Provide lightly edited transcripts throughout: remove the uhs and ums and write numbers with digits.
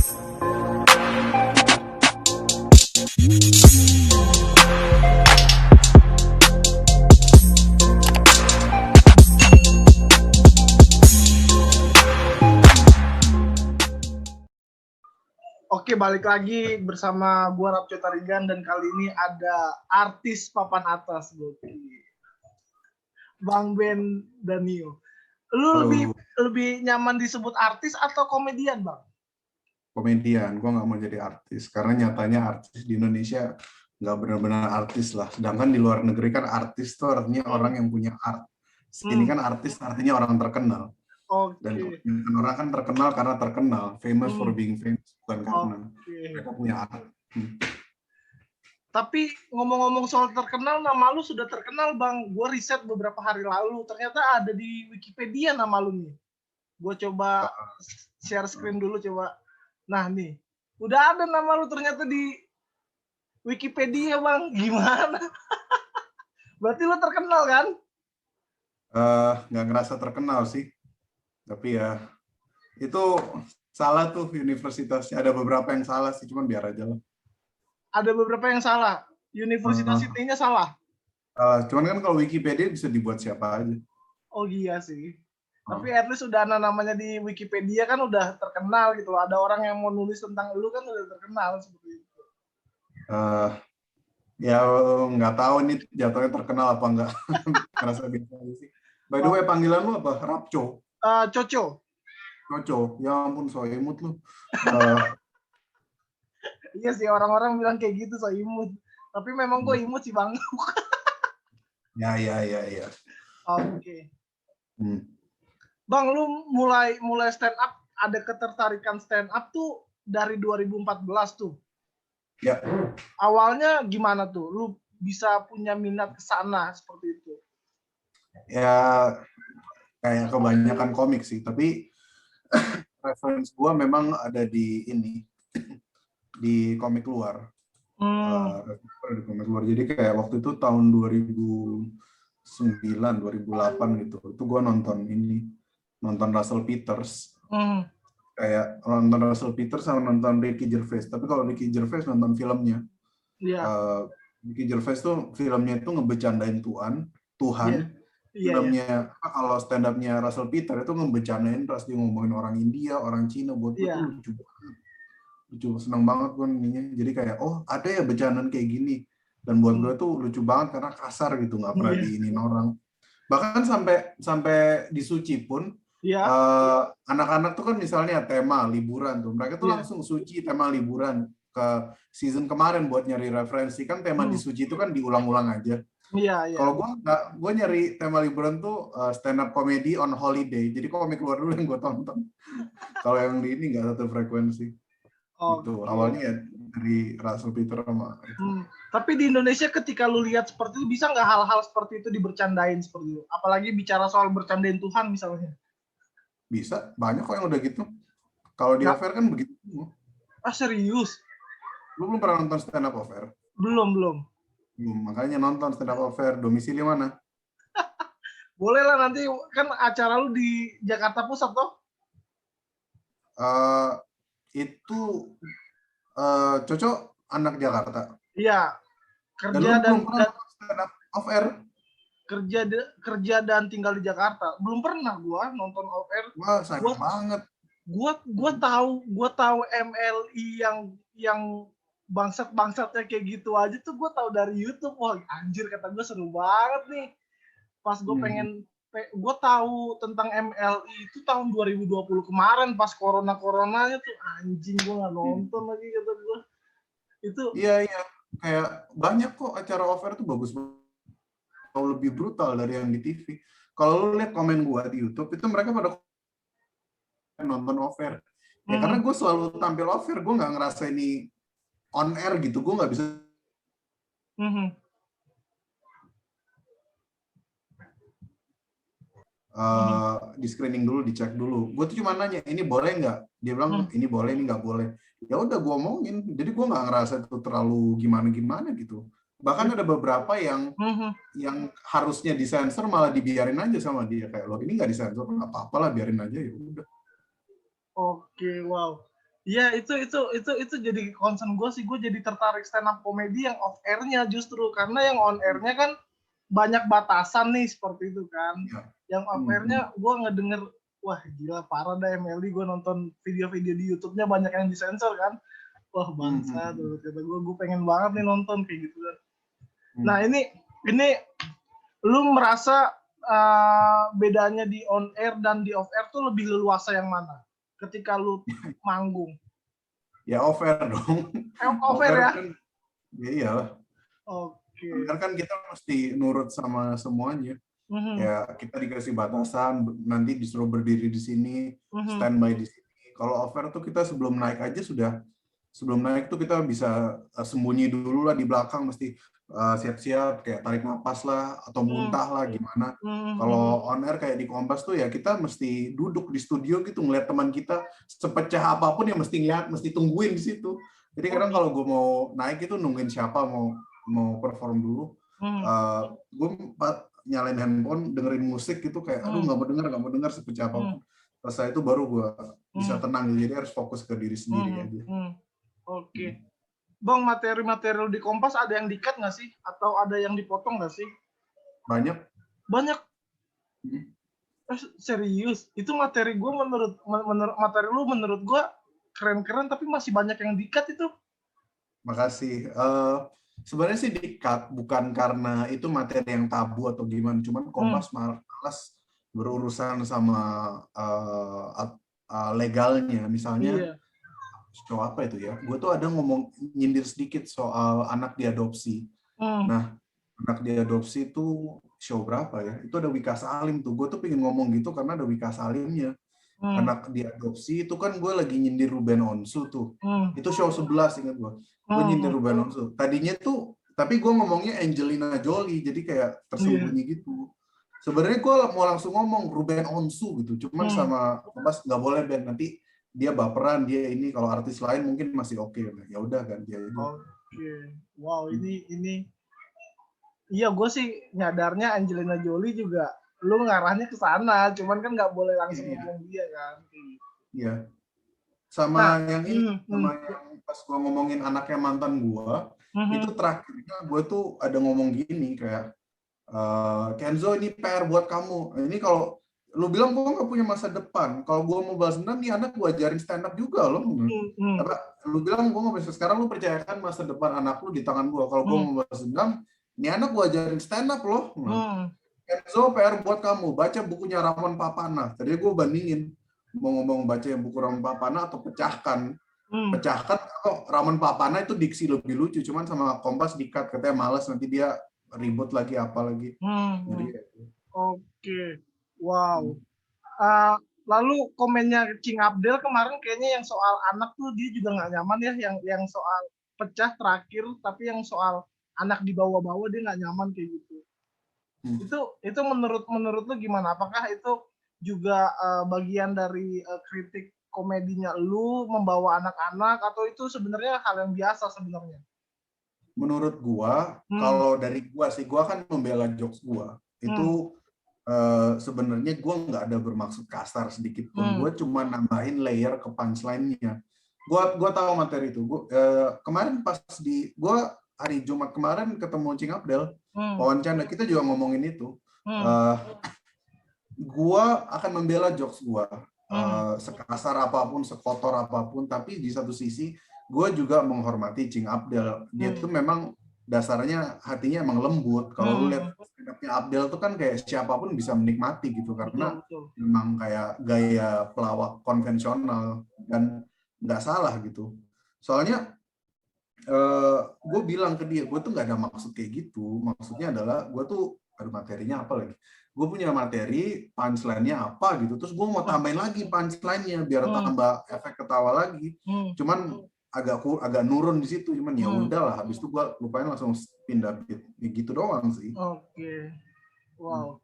Oke, balik lagi bersama gua Rapco Tarigan dan kali ini ada artis papan atas Bang Ben Danio. Lu lebih nyaman disebut artis atau komedian, Bang? Komedian, gue nggak mau jadi artis karena nyatanya artis di Indonesia nggak benar-benar artis lah. Sedangkan di luar negeri kan artis tuh artinya orang yang punya art. Ini kan artis artinya orang terkenal. Dan kebanyakan orang kan terkenal karena terkenal, famous for being famous, bukan karena mereka punya art. Tapi ngomong-ngomong soal terkenal, nama lu sudah terkenal, Bang. Gue riset beberapa hari lalu, ternyata ada di Wikipedia nama lu nih. Gue coba share screen dulu, coba. Nah nih, udah ada nama lu ternyata di Wikipedia, Bang. Gimana? Berarti lu terkenal kan? Nggak ngerasa terkenal sih. Tapi ya, itu salah tuh universitasnya. Ada beberapa yang salah sih, cuman biar aja lah. Ada beberapa yang salah. Universitasnya salah. Cuman kan kalau Wikipedia bisa dibuat siapa aja. Oh iya sih. Tapi at least udah namanya di Wikipedia kan udah terkenal gitu loh. Ada orang yang mau nulis tentang lu kan udah terkenal seperti itu. Ya nggak tahu ini jatuhnya terkenal apa enggak. Ngerasa biasa sih. By the way, panggilan lu apa? Rapco? Coco. Coco, ya ampun so imut lu. Iya sih, orang-orang bilang kayak gitu so imut. Tapi memang gue imut sih, Bang. Ya. Oke. Bang, lu mulai stand up, ada ketertarikan stand up tuh dari 2014 tuh. Ya. Awalnya gimana tuh? Lu bisa punya minat ke sana seperti itu? Ya, kayak kebanyakan komik sih, tapi reference gua memang ada di ini, di komik luar. Di komik luar. Jadi kayak waktu itu tahun 2009, 2008 gitu. Itu gua nonton Russell Peters. Kayak nonton Russell Peters sama nonton Ricky Gervais. Tapi kalau Ricky Gervais nonton filmnya. Ricky Gervais tuh filmnya itu ngebecandain Tuhan. Filmnya kalau stand up-nya Russell Peters itu ngebecanain terus dia ngomongin orang India, orang Cina, buat gue tuh lucu, seneng banget gue ininya. Jadi kayak ada ya becanaan kayak gini, dan buat gue tuh lucu banget karena kasar gitu, nggak pernah diinin orang. Bahkan sampai di Suci pun anak-anak tuh kan misalnya tema liburan tuh, mereka tuh langsung Suci tema liburan ke season kemarin buat nyari referensi. Kan tema di Suci itu kan diulang-ulang aja. Kalau gue nyari tema liburan tuh stand up comedy on holiday. Jadi komik luar dulu yang gue tonton. Kalau yang di ini nggak satu frekuensi. Gitu. Awalnya ya dari Russell Peters sama itu. Tapi di Indonesia ketika lu lihat seperti itu, bisa nggak hal-hal seperti itu dibercandain seperti itu? Apalagi bicara soal bercandain Tuhan misalnya. Bisa, banyak kok yang udah gitu. Kalau di Affair kan begitu. Serius? Lu belum pernah nonton stand up Affair? Belum. Makanya nonton stand up Affair. Domisili mana? Boleh lah, nanti kan acara lu di Jakarta Pusat toh? Itu Coco anak Jakarta. Iya. Kerja dan stand up Affair. Kerja dan tinggal di Jakarta. Belum pernah gua nonton Affair. Wah, sayang banget. Gua tahu MLI yang bangsat-bangsatnya kayak gitu aja tuh gue tahu dari YouTube. Wah anjir, kata gue seru banget nih. Pas gue gue tahu tentang MLI itu tahun 2020 kemarin pas coronanya tuh, anjing gue nggak nonton lagi, kata gue. Itu iya kayak banyak kok acara Affair tuh bagus banget, lebih brutal dari yang di TV. Kalau lu lihat komen gue di YouTube itu mereka pada nonton Affair. Ya karena gue selalu tampil Affair, gue nggak ngerasa ini on air gitu, gue nggak bisa. Di screening dulu, dicek dulu. Gue tuh cuma nanya, ini boleh nggak? Dia bilang ini boleh, ini nggak boleh. Ya udah gue omongin. Jadi gue nggak ngerasa itu terlalu gimana gitu. Bahkan ada beberapa yang harusnya disensor malah dibiarin aja sama dia, kayak lo ini nggak disensor, nggak apa-apa lah, biarin aja, ya udah. Oke, wow. Iya, itu jadi concern gue sih. Gue jadi tertarik stand up comedy yang off air-nya justru, karena yang on air-nya kan banyak batasan nih seperti itu kan. Ya. Yang off air-nya gue ngedenger, wah gila parah dah MLI. Gue nonton video-video di YouTube-nya banyak yang disensor kan. Wah bangsa tuh kata gue pengen banget nih nonton kayak gitu kan. Nah ini lu merasa bedanya di on air dan di off air tuh lebih leluasa yang mana? Ketika lu manggung? Ya off air dong. Off air ya? Kan, ya iyalah. Oke. Karena kan kita mesti nurut sama semuanya. Ya kita dikasih batasan, nanti disuruh berdiri di sini, standby di sini. Kalau off air tuh kita sebelum naik aja sebelum naik tuh kita bisa sembunyi dulu lah di belakang, mesti siap-siap kayak tarik napas lah atau muntah lah gimana. Kalau on air kayak di Kompas tuh ya kita mesti duduk di studio gitu ngeliat teman kita sepecah apapun ya mesti ngeliat, mesti tungguin di situ. Jadi kadang kalau gue mau naik itu nungguin siapa mau perform dulu. Gue nyalain handphone dengerin musik gitu kayak aduh nggak mau dengar sepecah apapun. Selesai itu baru gue bisa tenang, jadi harus fokus ke diri sendiri aja. Oke. Bang, materi-materi di Kompas ada yang di-cut nggak sih? Atau ada yang dipotong nggak sih? Banyak. Serius? Itu materi gue materi lu menurut gue keren-keren, tapi masih banyak yang di-cut itu. Makasih. Sebenarnya sih di-cut bukan karena itu materi yang tabu atau gimana, cuman Kompas malas berurusan sama legalnya. Misalnya show apa itu ya? Gue tuh ada nyindir sedikit soal anak diadopsi. Nah, anak diadopsi itu show berapa ya? Itu ada Wika Salim tuh. Gue tuh pengen ngomong gitu karena ada Wika Salimnya. Anak diadopsi itu kan gue lagi nyindir Ruben Onsu tuh. Itu show 11 ingat gue. Gue nyindir Ruben Onsu. Tadinya tuh, tapi gue ngomongnya Angelina Jolie, jadi kayak tersembunyi gitu. Sebenarnya gue mau langsung ngomong Ruben Onsu gitu. Cuman sama Mas nggak boleh Ben, nanti dia baperan, dia ini kalau artis lain mungkin masih oke. Ya udah kan dia ini. Oke. Wow, ini iya gue sih nyadarnya Angelina Jolie juga lu ngarahnya ke sana, cuman kan nggak boleh langsung ngomong dia kan. Iya. Sama yang ini, sama yang pas gue ngomongin anaknya mantan gue, itu terakhirnya gue tuh ada ngomong gini kayak Kenzo ini PR buat kamu. Ini kalau lu bilang gue nggak punya masa depan, kalau gue mau balas dendam nih anak gue ajarin stand up juga loh. Lu bilang gue nggak bisa, sekarang lu percayakan masa depan anak lu di tangan gue. Kalau gue mau balas dendam, ini anak gue ajarin stand up loh. Kenzo PR buat kamu, baca bukunya Ramon Papana. Tadi gue bandingin mau ngomong baca yang buku Ramon Papana atau pecahkan. Pecahkan kok Ramon Papana itu diksi lebih lucu, cuman sama Kompas di-cut katanya malas nanti dia ribut lagi apa lagi. Oke. Wow. Lalu komennya King Abdel kemarin kayaknya yang soal anak tuh dia juga nggak nyaman ya, yang soal pecah terakhir, tapi yang soal anak dibawa-bawa dia nggak nyaman kayak gitu. Itu menurut lu gimana? Apakah itu juga bagian dari kritik komedinya lu membawa anak-anak, atau itu sebenarnya hal yang biasa sebenarnya? Menurut gua, kalau dari gua sih, gua kan membela jokes gua. Itu sebenarnya gua nggak ada bermaksud kasar sedikit pun. Gua cuma nambahin layer ke punchline-nya. Gua tahu materi itu. Kemarin pas gua hari Jumat kemarin ketemu Cing Abdel, wawancara kita juga ngomongin itu. Gua akan membela jokes gua. Sekasar apapun, sekotor apapun, tapi di satu sisi gue juga menghormati Cing Abdel. Dia tuh memang dasarnya hatinya emang lembut. Kalau lu lihat stand-up-nya Abdel tuh kan kayak siapapun bisa menikmati gitu, karena memang kayak gaya pelawak konvensional dan nggak salah gitu. Soalnya gue bilang ke dia, gue tuh nggak ada maksud kayak gitu. Maksudnya adalah gue tuh ada materinya apa lagi? Gue punya materi, punchline-nya apa gitu. Terus gue mau tambahin lagi punchline-nya biar tambah efek ketawa lagi. Cuman agak nurun di situ, cuman ya udahlah. Habis itu gue lupain langsung pindah beat. Ya gitu doang sih. Oke. Wow.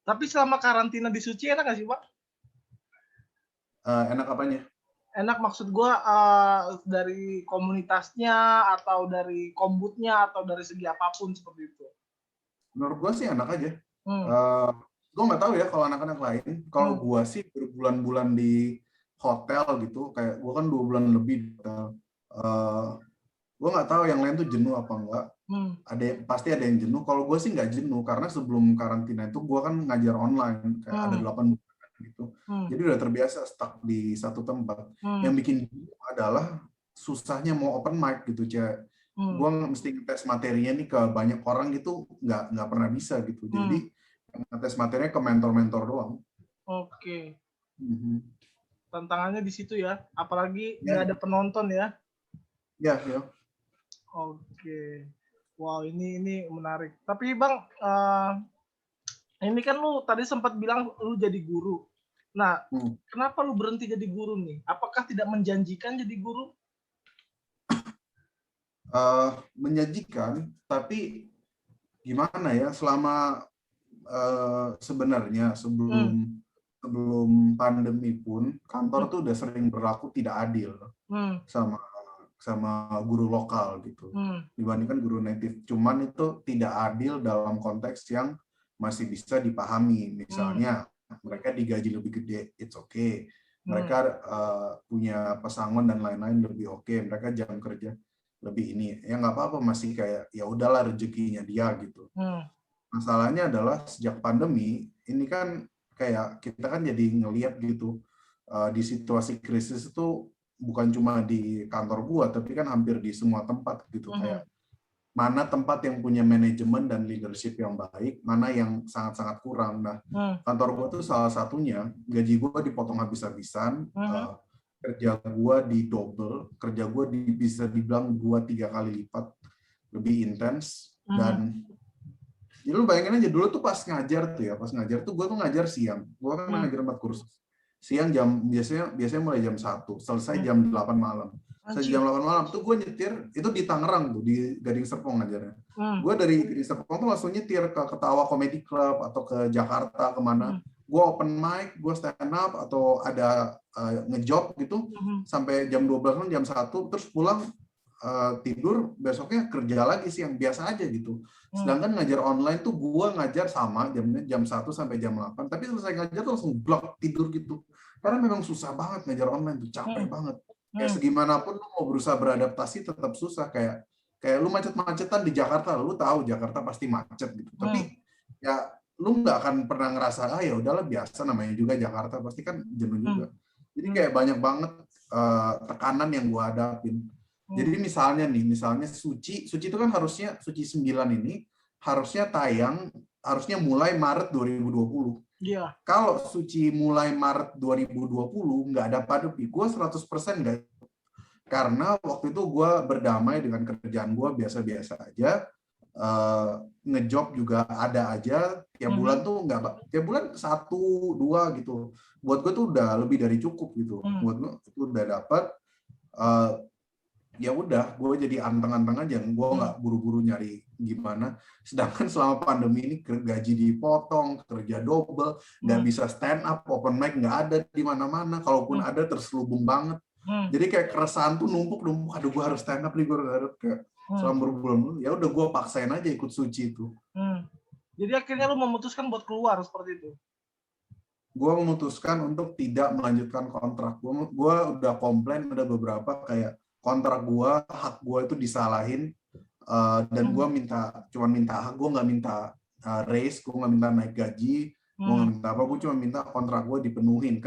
Tapi selama karantina di Suci enak nggak sih, Pak? Enak apanya? Enak maksud gue dari komunitasnya atau dari kombutnya atau dari segi apapun seperti itu. Menurut gue sih enak aja. Gue nggak tahu ya kalau anak-anak lain. Kalau gue sih berbulan-bulan di hotel gitu, kayak gue kan 2 bulan lebih di hotel. Gue nggak tahu yang lain tuh jenuh apa enggak. Pasti ada yang jenuh. Kalau gue sih nggak jenuh, karena sebelum karantina itu gue kan ngajar online, kayak ada 8 bulan gitu. Jadi udah terbiasa stuck di satu tempat. Yang bikin jenuh adalah susahnya mau open mic gitu, Cek. Gue mesti ngetes materinya nih ke banyak orang gitu, nggak pernah bisa gitu. Jadi ngetes materinya ke mentor-mentor doang. Oke. Tantangannya di situ ya, apalagi nggak ada penonton ya. Ya. Oke. Wow, ini menarik. Tapi Bang, ini kan lu tadi sempat bilang lu jadi guru. Nah, kenapa lu berhenti jadi guru nih? Apakah tidak menjanjikan jadi guru? Menjanjikan, tapi gimana ya, selama sebenarnya sebelum pandemi pun kantor tuh udah sering berlaku tidak adil sama guru lokal gitu dibandingkan guru native. Cuman itu tidak adil dalam konteks yang masih bisa dipahami. Misalnya mereka digaji lebih gede, it's okay. Mereka punya pesangon dan lain-lain lebih oke. Mereka jam kerja lebih ini, ya nggak apa-apa, masih kayak ya udahlah rezekinya dia gitu. Masalahnya adalah sejak pandemi ini kan kayak kita kan jadi ngelihat gitu di situasi krisis itu bukan cuma di kantor gua tapi kan hampir di semua tempat gitu, kayak mana tempat yang punya manajemen dan leadership yang baik, mana yang sangat-sangat kurang. Nah, kantor gua tuh salah satunya, gaji gua dipotong habis-habisan, kerja gua di double, kerja gua bisa dibilang 2-3 kali lipat lebih intens. Dan jadi lu bayangin aja, dulu tuh pas ngajar tuh gue tuh ngajar siang. Gue kan ngajar 4 kursus. Siang biasanya mulai jam 1, selesai jam 8 malam. Selesai jam 8 malam tuh gue nyetir, itu di Tangerang tuh, di Gading Serpong ngajarnya. Gue dari Gading Serpong tuh langsung nyetir ke Ketawa Comedy Club atau ke Jakarta kemana. Gue open mic, gue stand up atau ada ngejob gitu sampai jam 12 jam 1, terus pulang tidur, besoknya kerja lagi sih yang biasa aja gitu. Sedangkan ngajar online tuh gue ngajar sama jamnya jam 1 sampai jam 8, tapi selesai ngajar tuh langsung blok tidur gitu. Karena memang susah banget ngajar online tuh, capek banget. Kayak segimanapun lu mau berusaha beradaptasi tetap susah, kayak lu macet-macetan di Jakarta, lu tahu Jakarta pasti macet gitu. Tapi ya lu nggak akan pernah ngerasa ya udahlah biasa, namanya juga Jakarta, pasti kan jenuh juga. Jadi kayak banyak banget tekanan yang gue hadapin. Jadi misalnya Suci itu kan harusnya Suci 9 ini harusnya mulai Maret 2020. Iya. Kalau Suci mulai Maret 2020 nggak ada pandemi, gue 100% nggak. Karena waktu itu gue berdamai dengan kerjaan gue biasa-biasa aja. Ngejob juga ada aja, tiap bulan tuh nggak, tiap bulan 1-2 gitu. Buat gue tuh udah lebih dari cukup gitu. Buat gue itu udah dapat. Ya udah, gue jadi anteng-anteng aja, gue nggak buru-buru nyari gimana. Sedangkan selama pandemi ini gaji dipotong, kerja double, nggak bisa stand up, open mic nggak ada di mana-mana. Kalaupun ada terselubung banget. Jadi kayak keresahan tuh numpuk. Aduh, gue harus stand up nih, gue harus kayak selama berbulan-bulan. Ya udah, gue paksain aja ikut Suci itu. Jadi akhirnya lu memutuskan buat keluar seperti itu? Gue memutuskan untuk tidak melanjutkan kontrak. Gue udah komplain, udah beberapa kayak kontrak gue, hak gue itu disalahin, dan gue cuma minta hak, gue nggak minta raise, gue nggak minta naik gaji, gue nggak minta apa, gue cuma minta kontrak gue dipenuhin,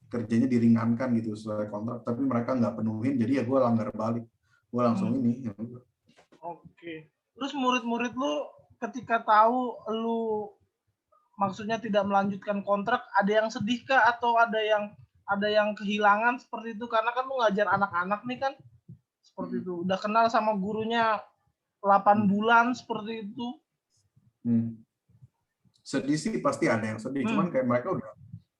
kerjanya diringankan gitu sesuai kontrak, tapi mereka nggak penuhin, jadi ya gue langgar balik, gue langsung ini. Oke. Terus murid-murid lu ketika tahu lu maksudnya tidak melanjutkan kontrak, ada yang sedih kah atau ada yang kehilangan seperti itu? Karena kan lu ngajar anak-anak nih kan, seperti itu. Udah kenal sama gurunya 8 bulan seperti itu. Sedih sih pasti ada yang sedih, cuman kayak mereka udah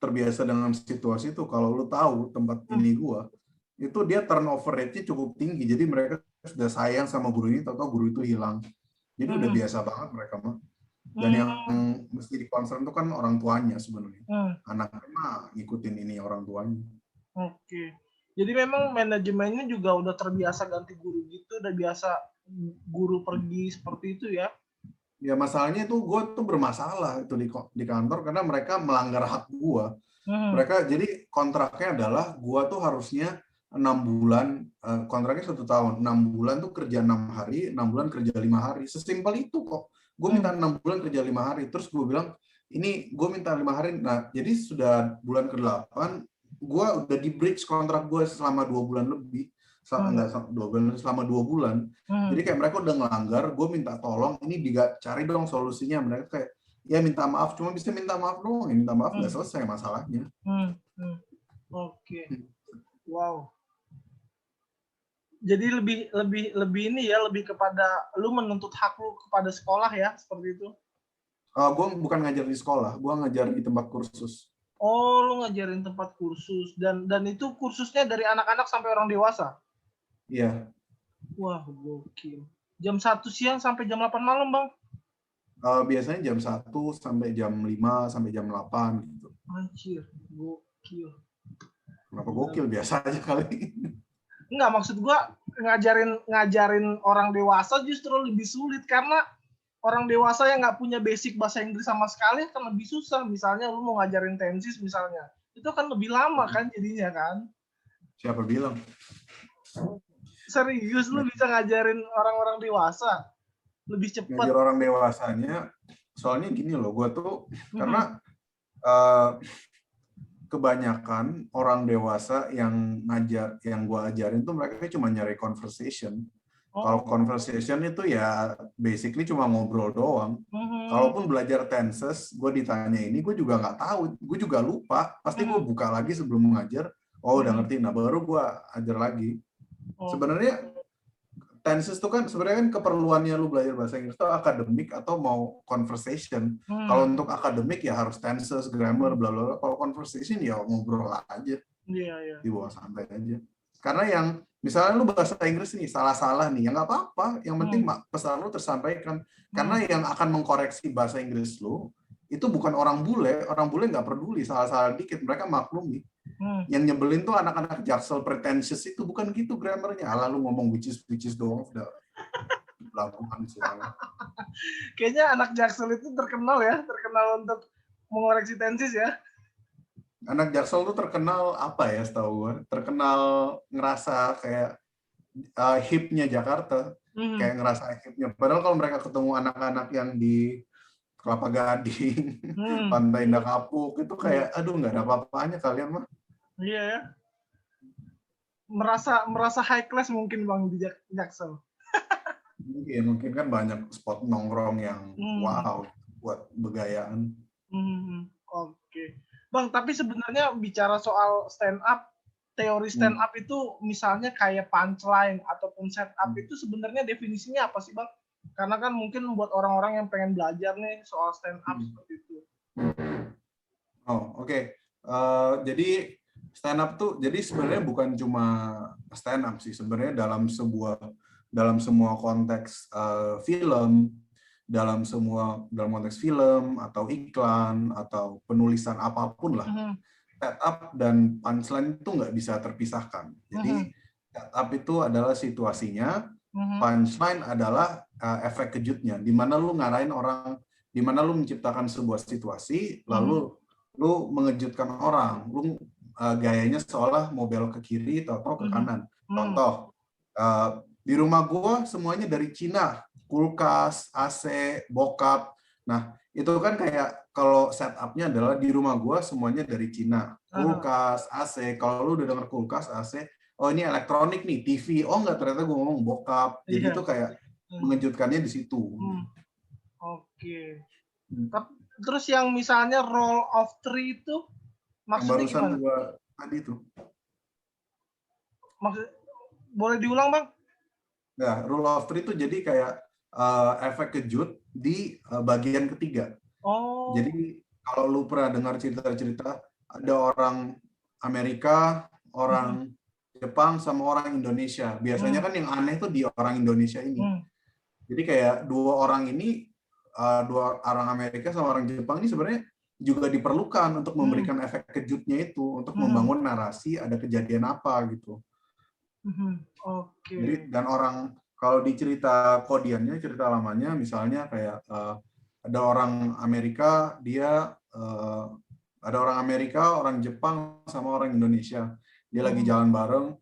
terbiasa dengan situasi itu. Kalau lu tahu tempat ini gua, itu dia turnover rate-nya cukup tinggi, jadi mereka sudah sayang sama guru ini, tahu-tahu guru itu hilang. Jadi udah biasa banget mereka mah. Dan yang mesti di-concern itu kan orang tuanya sebenarnya. Anaknya mah ngikutin ini orang tuanya. Oke. Jadi memang manajemennya juga udah terbiasa ganti guru gitu, udah biasa guru pergi seperti itu ya? Ya masalahnya itu gue tuh bermasalah itu di kantor karena mereka melanggar hak gue. Mereka jadi kontraknya adalah gua tuh harusnya 6 bulan, kontraknya 1 tahun, 6 bulan tuh kerja 6 hari, 6 bulan kerja 5 hari. Sesimpel itu kok. Gue minta 6 bulan kerja 5 hari, terus gue bilang, ini gue minta 5 hari, nah jadi sudah bulan ke-8, gue udah di bridge kontrak gue selama 2 bulan lebih. Enggak 2 bulan, selama 2 bulan. Jadi kayak mereka udah ngelanggar, gue minta tolong, ini cari dong solusinya. Mereka kayak, ya minta maaf, cuma bisa minta maaf doang, ya minta maaf nggak selesai masalahnya. Oke. Wow. Jadi lebih ini ya, lebih kepada lu menuntut hak lu kepada sekolah ya, seperti itu. Gue bukan ngajar di sekolah, gue ngajar di tempat kursus. Oh, lu ngajarin tempat kursus dan itu kursusnya dari anak-anak sampai orang dewasa. Iya. Wah, gokil. Jam 1 siang sampai jam 8 malam, Bang? Biasanya jam 1 sampai jam 5 sampai jam 8 gitu. Anjir, gokil. Kenapa gokil? Biasa aja kali. Enggak, maksud gua ngajarin orang dewasa justru lebih sulit karena orang dewasa yang nggak punya basic bahasa Inggris sama sekali kan lebih susah. Misalnya lu mau ngajarin tensis misalnya, itu kan lebih lama kan jadinya kan. Siapa bilang? Serius lu bisa ngajarin orang-orang dewasa lebih cepat. Ngajar orang dewasanya, soalnya gini loh, gue tuh karena kebanyakan orang dewasa yang gue ajarin tuh mereka cuma nyari conversation. Kalau conversation itu ya basically cuma ngobrol doang. Kalaupun belajar tenses, gue ditanya ini, gue juga nggak tahu, gue juga lupa. Pasti gue buka lagi sebelum mengajar. Oh udah ngerti, nah baru gue ajar lagi. Sebenarnya tenses itu kan sebenarnya kan keperluannya lu belajar bahasa Inggris itu akademik atau mau conversation. Kalau untuk akademik ya harus tenses, grammar, bla bla. Kalau conversation ya ngobrol aja. Iya. Di bawah santai aja. Karena yang misalnya lu bahasa Inggris nih salah-salah nih, ya nggak apa-apa. Yang penting pesan lu tersampaikan. Karena yang akan mengkoreksi bahasa Inggris lu itu bukan orang bule. Orang bule nggak peduli salah-salah dikit, mereka maklumi. Yang nyebelin tuh anak-anak Jaksel pretentious itu bukan gitu grammarnya. Alah lu ngomong which is doang udah lakukan selalu. Kayaknya anak Jaksel itu terkenal untuk mengoreksi tensis ya. Anak Jaksel tuh terkenal apa ya setahu gue? Terkenal ngerasa kayak hipnya Jakarta. Kayak ngerasa hipnya. Padahal kalau mereka ketemu anak-anak yang di Kelapa Gading, Pantai Indah Kapuk, itu kayak aduh nggak ada apa-apanya kalian mah. Iya ya. Merasa high class mungkin Bang di Jaksel. Mungkin kan banyak spot nongkrong yang wow buat begayaan. Oke. Bang, tapi sebenarnya bicara soal stand up, teori stand up itu misalnya kayak punchline ataupun set up itu sebenarnya definisinya apa sih, Bang? Karena kan mungkin buat orang-orang yang pengen belajar nih soal stand up seperti itu. Oh, oke. Jadi stand up tuh jadi sebenarnya bukan cuma stand up sih, sebenarnya dalam semua konteks film, dalam konteks film atau iklan atau penulisan apapun lah, setup dan punchline itu nggak bisa terpisahkan. Jadi setup itu adalah situasinya, punchline adalah efek kejutnya, di mana lu ngarahin orang, di mana lu menciptakan sebuah situasi, lalu lu mengejutkan orang, lu gayanya seolah mau belok ke kiri atau ke kanan. Contoh, di rumah gua semuanya dari Cina, kulkas, AC, bokap. Nah, itu kan kayak kalau setup-nya adalah di rumah gua semuanya dari Cina, kulkas, AC. Kalau lu udah denger kulkas, AC, oh ini elektronik nih, TV. Oh enggak, ternyata gua ngomong bokap. Jadi itu kayak mengejutkannya di situ. Oke. Terus yang misalnya roll of three itu maksudnya barusan gimana? Gua tadi tuh. Maksud boleh diulang, Bang? Ya, rule of three itu jadi kayak efek kejut di bagian ketiga. Oh. Jadi kalau lu pernah dengar cerita-cerita ada orang Amerika, orang Jepang sama orang Indonesia. Biasanya kan yang aneh tuh di orang Indonesia ini. Jadi kayak dua orang Amerika sama orang Jepang ini sebenarnya juga diperlukan untuk memberikan efek kejutnya itu, untuk membangun narasi ada kejadian apa gitu. Jadi dan orang kalau di cerita kodiannya, cerita lamanya, misalnya kayak ada orang Amerika dia ada orang Amerika, orang Jepang, sama orang Indonesia. Dia lagi jalan bareng,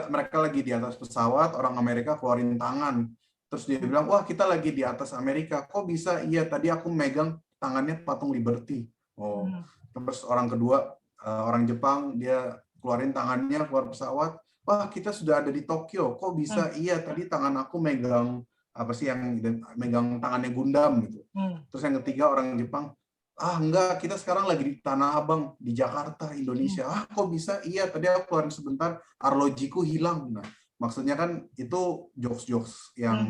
mereka lagi di atas pesawat, orang Amerika keluarin tangan. Terus dia bilang, wah kita lagi di atas Amerika, kok bisa? Iya, tadi aku megang tangannya patung Liberty. Oh, terus orang kedua, orang Jepang, dia keluarin tangannya keluar pesawat, wah kita sudah ada di Tokyo, kok bisa? Iya, tadi tangan aku megang apa sih yang megang tangannya Gundam gitu. Terus yang ketiga orang Jepang, enggak, kita sekarang lagi di Tanah Abang di Jakarta, Indonesia. Kok bisa? Iya, tadi aku keluarin sebentar, arlojiku hilang. Nah, maksudnya kan itu jokes-jokes yang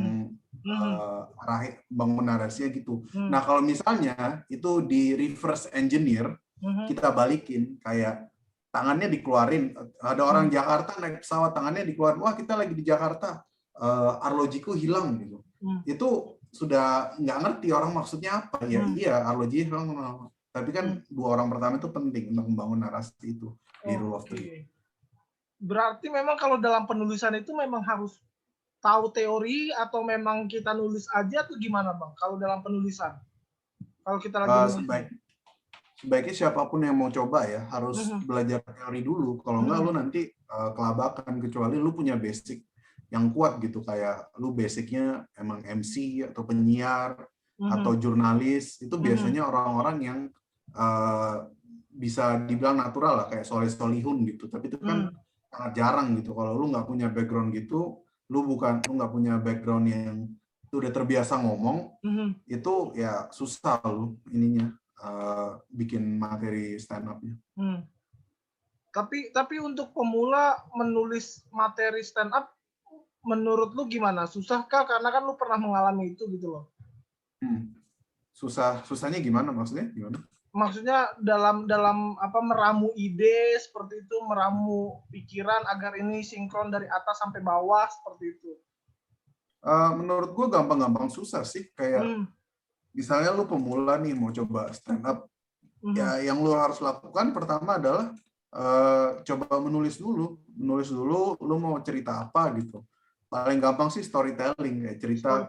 bangun narasinya gitu. Nah, kalau misalnya itu di reverse engineer, kita balikin kayak tangannya dikeluarin, ada orang Jakarta naik pesawat, tangannya dikeluarin, wah kita lagi di Jakarta, arlojiku hilang gitu. Itu sudah nggak ngerti orang maksudnya apa. Ya iya, arloji hilang, tapi kan dua orang pertama itu penting untuk membangun narasi itu di rule of three. Berarti memang kalau dalam penulisan itu memang harus tahu teori atau memang kita nulis aja tuh gimana Bang? Kalau dalam penulisan, kalau kita lagi nulis. Sebaiknya siapapun yang mau coba ya harus belajar teori dulu. Kalau enggak lu nanti kelabakan, kecuali lu punya basic yang kuat gitu, kayak lu basicnya emang MC atau penyiar atau jurnalis. Itu biasanya orang-orang yang bisa dibilang natural lah, kayak Soleh Solihun gitu. Tapi itu kan sangat jarang gitu. Kalau lu nggak punya background gitu, lu nggak punya background yang itu udah terbiasa ngomong, itu ya susah lu ininya bikin materi stand up-nya. Tapi untuk pemula menulis materi stand up, menurut lu gimana? Susahkah? Karena kan lu pernah mengalami itu gitu loh. Susahnya gimana maksudnya? Gimana? Maksudnya dalam apa, meramu ide seperti itu, meramu pikiran agar ini sinkron dari atas sampai bawah seperti itu. Menurut gue gampang-gampang susah sih, kayak misalnya lu pemula nih mau coba stand up, ya yang lu harus lakukan pertama adalah coba menulis dulu, lu mau cerita apa gitu. Paling gampang sih storytelling, kayak cerita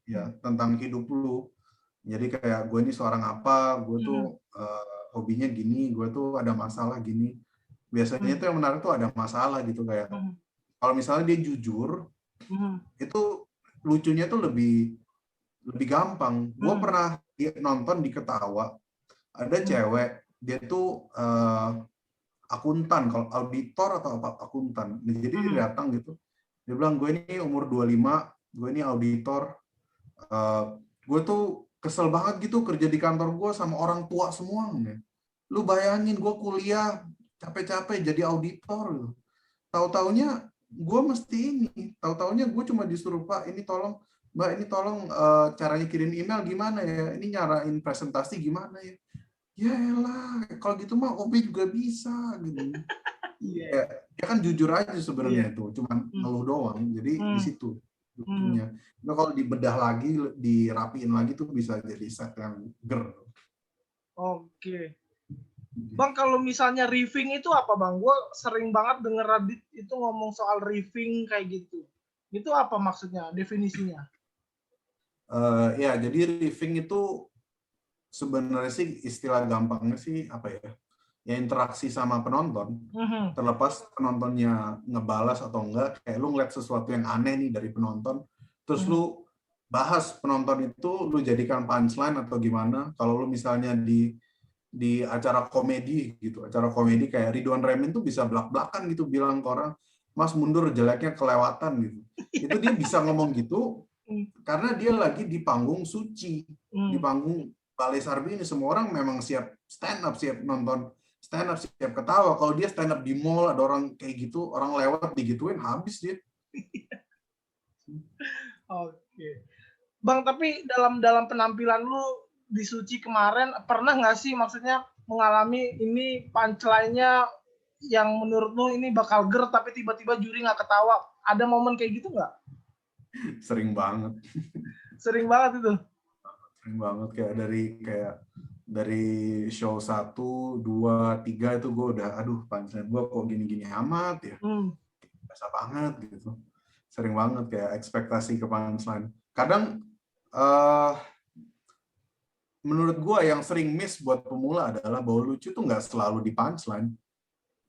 ya tentang hidup lu. Jadi kayak gue ini seorang apa, gue tuh hobinya gini, gue tuh ada masalah gini. Biasanya tuh yang menarik tuh ada masalah gitu, kayak kalau misalnya dia jujur, itu lucunya tuh lebih gampang. Gue pernah nonton di Ketawa, ada cewek, dia tuh akuntan, kalau auditor atau apa, akuntan. Nah, jadi dia datang gitu, dia bilang, gue ini umur 25, gue ini auditor, gue tuh kesel banget gitu kerja di kantor gue sama orang tua semua. Lu bayangin gue kuliah capek-capek jadi auditor. Tahu-taunya gue mesti ini. Tahu-taunya gue cuma disuruh, Pak, ini tolong, Mbak, ini tolong caranya kirim email gimana ya? Ini nyarain presentasi gimana ya? Ya elah, kalau gitu mah Obi juga bisa gitu. Ya, dia kan jujur aja sebenarnya itu, cuma ngeluh doang. Jadi di situ lucunya. Nah, kalau dibedah lagi, dirapiin lagi tuh bisa jadi set yang ger. Oke. Bang, kalau misalnya riffing itu apa Bang? Gue sering banget denger Radit itu ngomong soal riffing kayak gitu. Itu apa maksudnya, definisinya? Ya, jadi riffing itu sebenarnya sih istilah gampangnya sih apa ya? Ya interaksi sama penonton. Terlepas penontonnya ngebalas atau enggak, kayak lu ngeliat sesuatu yang aneh nih dari penonton, terus lu bahas penonton itu, lu jadikan punchline atau gimana. Kalau lu misalnya di acara komedi gitu, acara komedi kayak Ridwan Remin tuh bisa belak-belakan gitu bilang ke orang, Mas mundur jeleknya kelewatan gitu. Itu dia bisa ngomong gitu karena dia lagi di panggung suci, di panggung Balai Sarbini, semua orang memang siap stand up, siap nonton stand up, siap ketawa. Kalau dia stand up di mall, ada orang kayak gitu, orang lewat digituin, habis dia. Oke. Bang, tapi dalam penampilan lu di Suci kemarin, pernah nggak sih maksudnya mengalami ini punchline-nya yang menurut lu ini bakal ger, tapi tiba-tiba juri nggak ketawa? Ada momen kayak gitu nggak? Sering banget. Sering banget itu? Sering banget, kayak dari show 1, 2, 3 itu gue udah, aduh punchline gue kok gini-gini amat ya. Biasa banget gitu. Sering banget kayak ekspektasi ke punchline. Kadang menurut gue yang sering miss buat pemula adalah bahwa lucu tuh nggak selalu di punchline.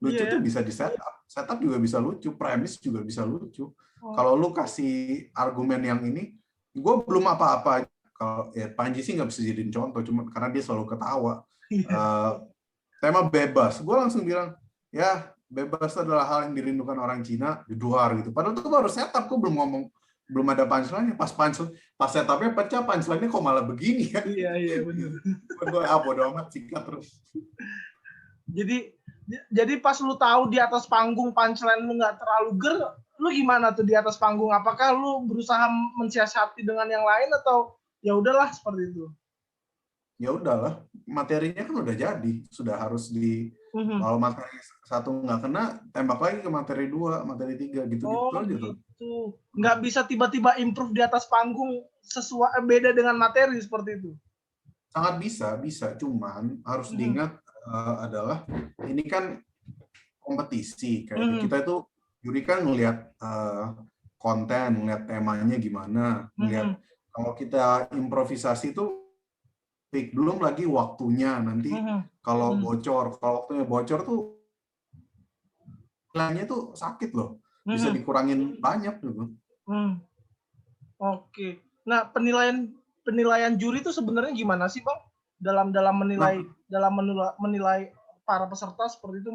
Lucu tuh bisa di setup juga bisa lucu, premis juga bisa lucu. Kalau lu kasih argumen yang ini, gue belum apa-apa. Kalau ya Panji sih nggak bisa jadiin contoh, cuma karena dia selalu ketawa. Tema bebas, gue langsung bilang, ya bebas adalah hal yang dirindukan orang Cina di luar gitu. Padahal tuh baru setup, gue belum ada punchline. Pas setupnya pecah, punchline-nya kok malah begini ya. Iya benar. Gue bodo amat, sikat terus. Jadi pas lu tahu di atas panggung punchline lu nggak terlalu lu gimana tuh di atas panggung? Apakah lu berusaha mensiasati dengan yang lain atau ya udahlah seperti itu? Ya udahlah, materinya kan udah jadi, sudah harus kalau materi 1 nggak kena, tembak lagi ke materi 2, materi 3 gitu-gitu aja tuh. Gitu. Nggak bisa tiba-tiba improve di atas panggung sesuai beda dengan materi seperti itu. Sangat bisa, cuman harus diingat adalah ini kan kompetisi, kayak kita itu juri kan ngelihat konten, ngelihat temanya gimana, ngelihat kalau kita improvisasi itu belum lagi waktunya nanti kalau waktunya bocor tuh nilainya tuh sakit loh, bisa dikurangin banyak gitu. Oke. Nah, penilaian juri itu sebenarnya gimana sih, Bang? Dalam menilai para peserta seperti itu,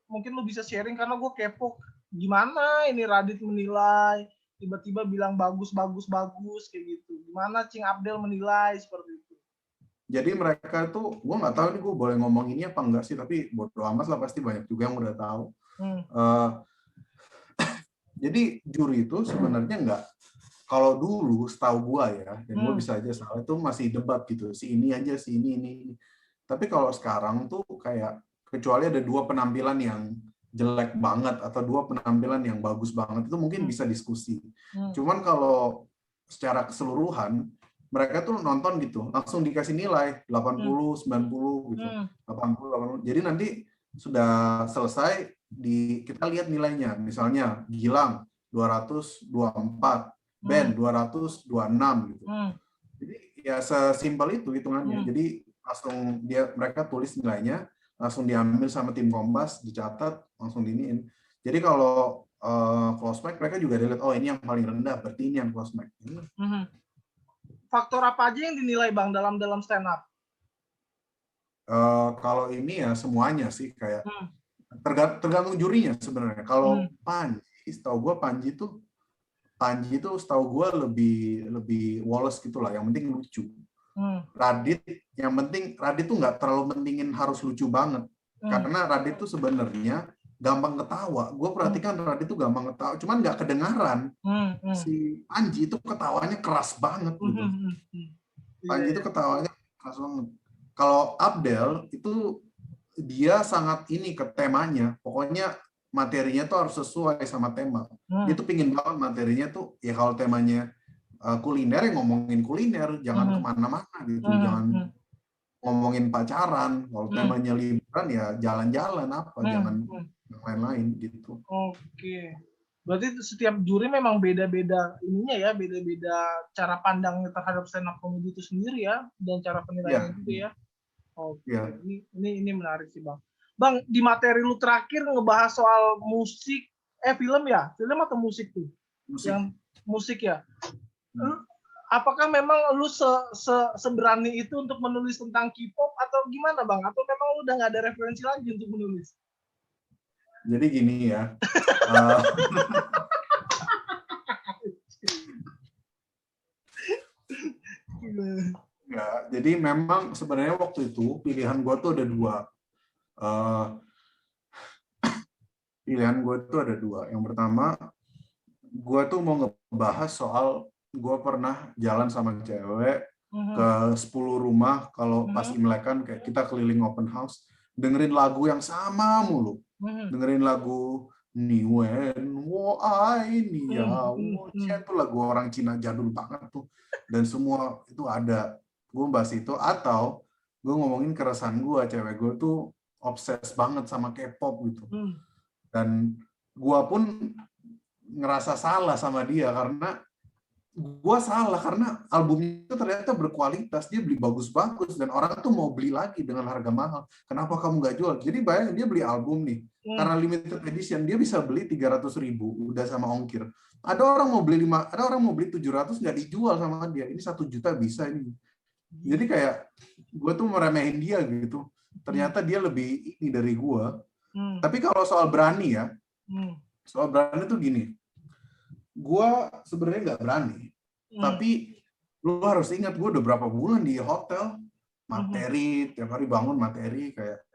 mungkin lu bisa sharing karena gue kepo gimana ini Radit menilai, tiba-tiba bilang bagus kayak gitu. Gimana Cing Abdel menilai seperti itu? Jadi mereka tuh, gue nggak tahu nih gue boleh ngomong ini apa enggak sih, tapi bodo amat lah, pasti banyak juga yang udah tahu. Jadi juri itu sebenarnya nggak, kalau dulu setahu gua ya, dan gua bisa aja salah, itu masih debat gitu, si ini aja, si ini. Tapi kalau sekarang tuh kayak, kecuali ada 2 penampilan yang jelek banget atau 2 penampilan yang bagus banget, itu mungkin bisa diskusi. Cuman kalau secara keseluruhan, mereka tuh nonton gitu, langsung dikasih nilai 80, 90 gitu, 80. Jadi nanti sudah selesai, kita lihat nilainya, misalnya Gilang 224, Ben 226 gitu. Jadi ya sesimpel itu hitungannya. Jadi langsung mereka tulis nilainya, langsung diambil sama tim Kompas, dicatat, langsung diniin. Jadi kalau close mic mereka juga dilihat, oh ini yang paling rendah, berarti ini yang close mic. Faktor apa aja yang dinilai Bang dalam stand up? Kalau ini ya semuanya sih, kayak tergantung jurinya sebenarnya. Kalau Panji, setahu gue Panji itu setahu gue lebih Wallace gitulah, yang penting lucu. Radit tuh nggak terlalu pentingin harus lucu banget, karena Radit tuh sebenarnya gampang ketawa. Gue perhatikan Radit tuh gampang ketawa, cuman nggak kedengaran. Si Panji itu ketawanya keras banget gitu. Panji itu ketawanya keras banget. Kalau Abdel itu dia sangat ini ke temanya, pokoknya materinya tuh harus sesuai sama tema. Dia tuh pingin banget materinya tuh, ya kalau temanya kuliner, ya ngomongin kuliner, jangan kemana-mana gitu, jangan ngomongin pacaran. Kalau temanya liburan, ya jalan-jalan apa, jangan yang lain-lain gitu. Oke. Berarti setiap juri memang beda-beda ininya ya, beda-beda cara pandangnya terhadap stand up comedy itu sendiri ya, dan cara penilaian itu ya. Oke. Ini menarik sih Bang. Bang, di materi lu terakhir ngebahas soal musik, film ya? Film atau musik tuh? Yang musik ya? Apakah memang lu seberani itu untuk menulis tentang K-pop atau gimana Bang? Atau memang lu udah nggak ada referensi lagi untuk menulis? Jadi gini ya. Ya, jadi memang sebenarnya waktu itu pilihan gue tuh ada 2. Pilihan gue tuh ada 2. Yang pertama, gue tuh mau ngebahas soal gue pernah jalan sama cewek ke 10 rumah, kalau pas Imlek kan kayak kita keliling open house, dengerin lagu yang sama mulu. Dengerin lagu Niwen Wo Ai Nia Wo Cia, itu lagu orang Cina jadul banget tuh. Dan semua itu ada. Gue bahas itu, atau gue ngomongin keresahan gue, cewek gue tuh obses banget sama K-pop gitu. Dan gue pun ngerasa salah sama dia karena gue salah karena albumnya itu ternyata berkualitas, dia beli bagus-bagus dan orang tuh mau beli lagi dengan harga mahal. Kenapa kamu nggak jual? Jadi bayangin dia beli album nih, karena limited edition dia bisa beli 300.000 udah sama ongkir. Ada orang mau beli 700 nggak dijual sama dia. Ini 1 juta bisa ini. Jadi kayak gue tuh meremehin dia gitu. Ternyata dia lebih ini dari gue. Tapi kalau soal berani ya, soal berani tuh gini. Gue sebenarnya nggak berani, tapi lu harus ingat gue udah berapa bulan di hotel, materi tiap hari bangun materi kayak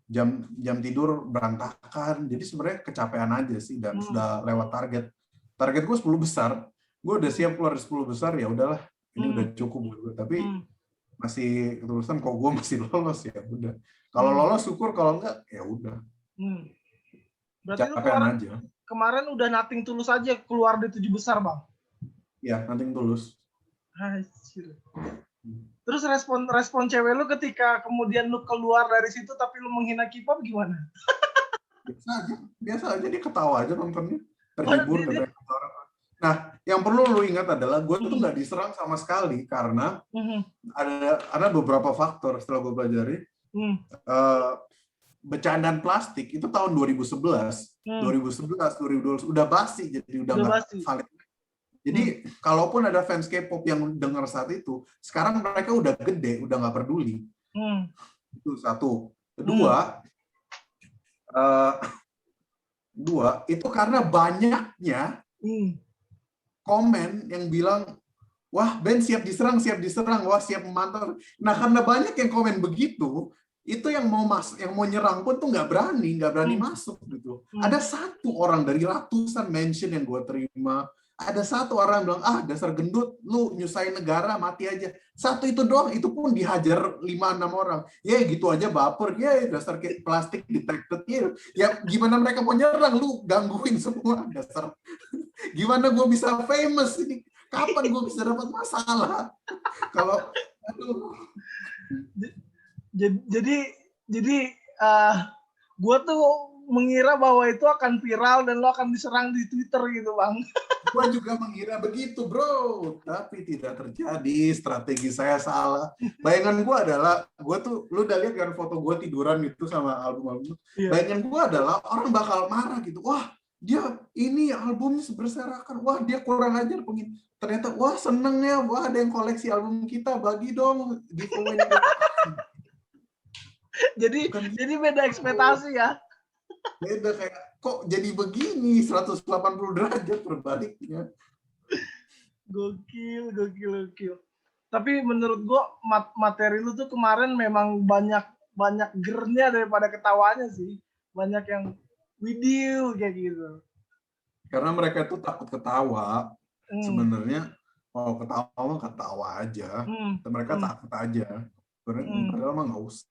jam tidur berantakan, jadi sebenarnya kecapean aja sih dan sudah lewat target gue 10 besar, gue udah siap keluar 10 besar ya udahlah ini udah cukup buat gue, tapi masih keterusan kok gue masih lolos ya udah, kalau lolos syukur, kalau enggak ya udah. Berarti capean aja. Kemarin udah nothing tulus aja keluar di 7 besar, Bang? Iya, nothing tulus. Anjir. Terus respon cewek lu ketika kemudian lu keluar dari situ tapi lu menghina K-pop gimana? Biasa aja, dia ketawa aja nontonnya. Terhibur. Nah, yang perlu lu ingat adalah gue tuh nggak diserang sama sekali karena ada beberapa faktor setelah gue pelajari. Bercandaan plastik itu tahun 2011, 2012 udah basi, jadi udah nggak valid. Jadi kalaupun ada fans K-pop yang dengar saat itu, sekarang mereka udah gede, udah nggak peduli. Itu satu. Kedua, itu karena banyaknya komen yang bilang, wah band siap diserang, wah siap memantau. Nah karena banyak yang komen begitu, itu yang mau nyerang pun tuh nggak berani masuk gitu. Ada satu orang dari ratusan mention yang gue terima, ada satu orang yang bilang, dasar gendut, lu nyusahin negara, mati aja. Satu itu doang, itu pun dihajar 5-6 orang. Ya gitu aja baper, ya dasar kayak plastik detected. Ya gimana mereka mau nyerang, lu gangguin semua, dasar. Gimana gue bisa famous ini? Kapan gue bisa dapat masalah? Kalau, aduh. Jadi gue tuh mengira bahwa itu akan viral dan lo akan diserang di Twitter gitu, Bang. Gue juga mengira begitu, bro. Tapi tidak terjadi, strategi saya salah. Bayangan gue adalah, lu udah lihat kan foto gue tiduran itu sama album-album. Bayangan gue adalah orang bakal marah gitu. Wah, dia ini albumnya berserakan. Wah, dia kurang ajar pengin. Ternyata, wah seneng ya. Wah, ada yang koleksi album kita. Bagi dong. Giveaway. Jadi beda ekspektasi ya. Beda kayak kok jadi begini 180 derajat berbaliknya. Gokil. Tapi menurut gua materi lu tuh kemarin memang banyak gernya daripada ketawanya sih. Banyak yang widih kayak gitu. Karena mereka tuh takut ketawa. Sebenarnya kalau ketawa aja. Dan mereka takut aja. Padahal mah nggak usah.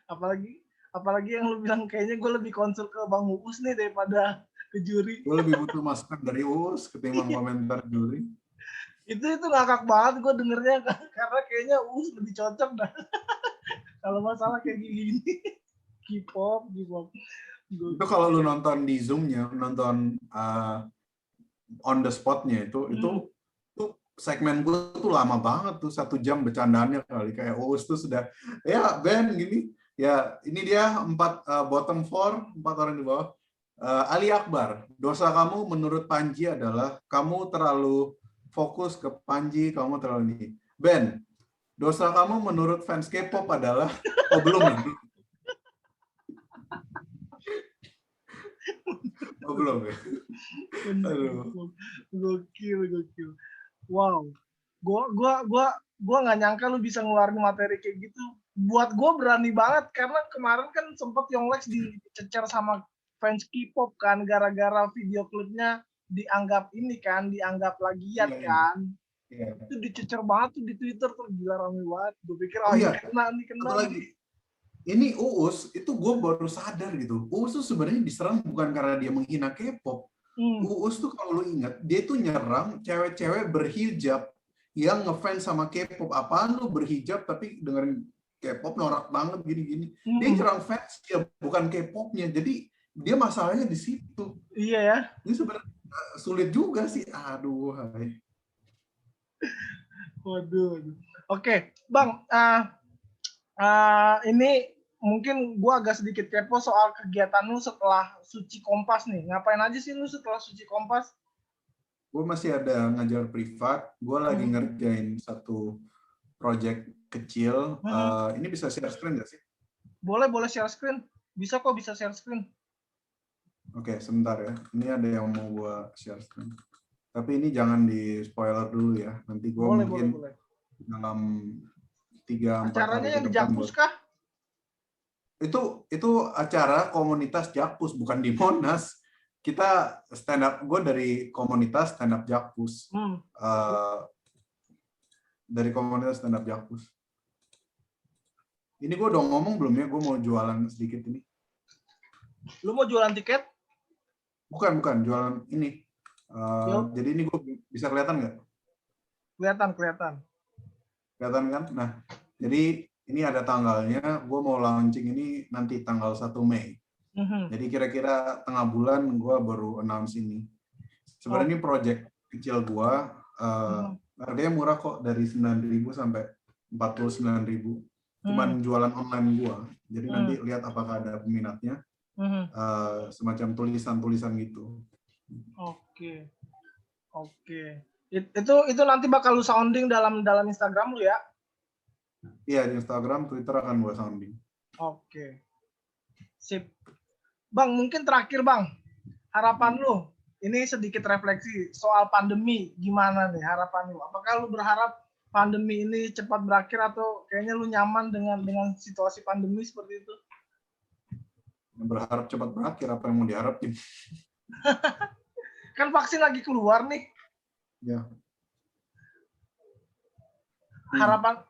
Apalagi yang lu bilang kayaknya gue lebih konsul ke Bang Uus nih daripada ke juri. Gue lebih butuh masukan dari Uus ketimbang komentar juri. Itu ngakak banget gue dengernya karena kayaknya Uus lebih cocok dah. Kalau masalah kayak gini. K-pop. Itu kalau lu nonton di Zoom-nya, nonton on the spot-nya itu segmen gue tuh lama banget tuh, 1 jam bercandaannya kali. Kayak Uus tuh sudah, ya band gini. Ya, ini dia 4 bottom 4 orang di bawah. Ali Akbar, dosa kamu menurut Panji adalah kamu terlalu fokus ke Panji, kamu terlalu ini. Ben, dosa kamu menurut fans K-pop adalah belum ya? Belum ya? Aduh. Gokil. Wow. Gua nggak nyangka lu bisa ngeluarin materi kayak gitu. Buat gue berani banget karena kemarin kan sempet Yonglex dicecer sama fans K-pop kan gara-gara video klipnya dianggap plagiat kan. Itu dicecer banget tuh di Twitter tuh, gila rame banget. Gue pikir kena. Lagi. Ini Uus itu gue baru sadar gitu. Uus tuh sebenarnya diserang bukan karena dia menghina K-pop. Uus tuh kalau lu ingat dia tuh nyerang cewek-cewek berhijab yang ngefans sama K-pop. Apaan lu berhijab tapi dengerin K-pop norak banget gini-gini. Dia nyerang fans ya bukan K-popnya. Jadi dia masalahnya di situ. Iya ya. Sulit juga sih. Aduh, hai. Waduh. Oke, Bang. Ini mungkin gua agak sedikit kepo soal kegiatan lu setelah Suci Kompas nih. Ngapain aja sih lu setelah Suci Kompas? Gue masih ada ngajar privat. Gue lagi ngerjain satu project kecil. Ini bisa share screen nggak sih? Boleh share screen. Bisa kok, bisa share screen. Oke, sebentar ya. Ini ada yang mau gue share screen. Tapi ini jangan di spoiler dulu ya. Nanti gue mungkin dalam 3-4 hari ke depan. Acaranya yang di Jakpus kah? Itu acara komunitas Jakpus, bukan di Monas. Kita stand up, gue dari komunitas stand up Jakpus. Dari komunitas stand up Jakpus. Ini gue udah ngomong belum ya, gue mau jualan sedikit ini. Lu mau jualan tiket? Bukan, jualan ini. Jadi ini gue bisa kelihatan nggak? Kelihatan. Kelihatan kan? Nah, jadi ini ada tanggalnya, gue mau launching ini nanti tanggal 1 Mei. Jadi kira-kira tengah bulan gue baru announce ini. Sebenarnya ini project kecil gue, harganya murah kok, dari 9.000 sampai 49.000. Cuman jualan online gue. Jadi nanti lihat apakah ada peminatnya. Semacam tulisan-tulisan gitu. Oke. Itu nanti bakal lu sounding dalam Instagram lu ya? Iya, di Instagram, Twitter akan gue sounding. Oke. Sip. Bang, mungkin terakhir Bang, harapan lu, ini sedikit refleksi soal pandemi, gimana nih harapan lu? Apakah lu berharap pandemi ini cepat berakhir atau kayaknya lu nyaman dengan situasi pandemi seperti itu? Berharap cepat berakhir, apa yang mau diharapin? Kan vaksin lagi keluar nih. Ya.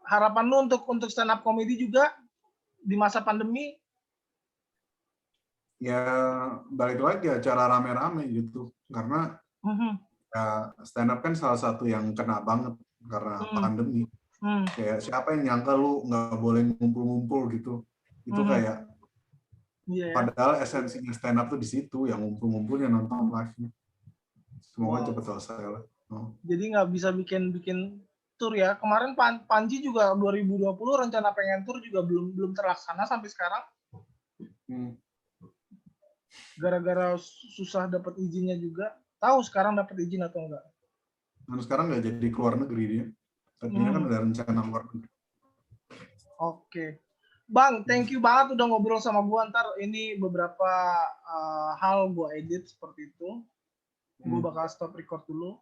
Harapan lu untuk stand up comedy juga di masa pandemi? Ya balik lagi acara rame-rame gitu, karena ya, stand up kan salah satu yang kena banget karena pandemi. Kayak siapa yang nyangka lu nggak boleh ngumpul-ngumpul gitu, itu kayak padahal esensinya stand up tuh di situ, yang ngumpul-ngumpulnya nonton live-nya. Semoga cepat selesai lah. Jadi nggak bisa bikin tour ya. Kemarin Panji juga 2020 rencana pengen tour juga belum terlaksana sampai sekarang. Gara-gara susah dapat izinnya juga. Tahu sekarang dapat izin atau enggak? Nah, sekarang nggak jadi keluar negeri dia. Tadinya kan ada rencana keluar negeri. Oke. Bang, thank you banget udah ngobrol sama gua. Ntar ini beberapa hal gua edit seperti itu. Gua bakal stop record dulu.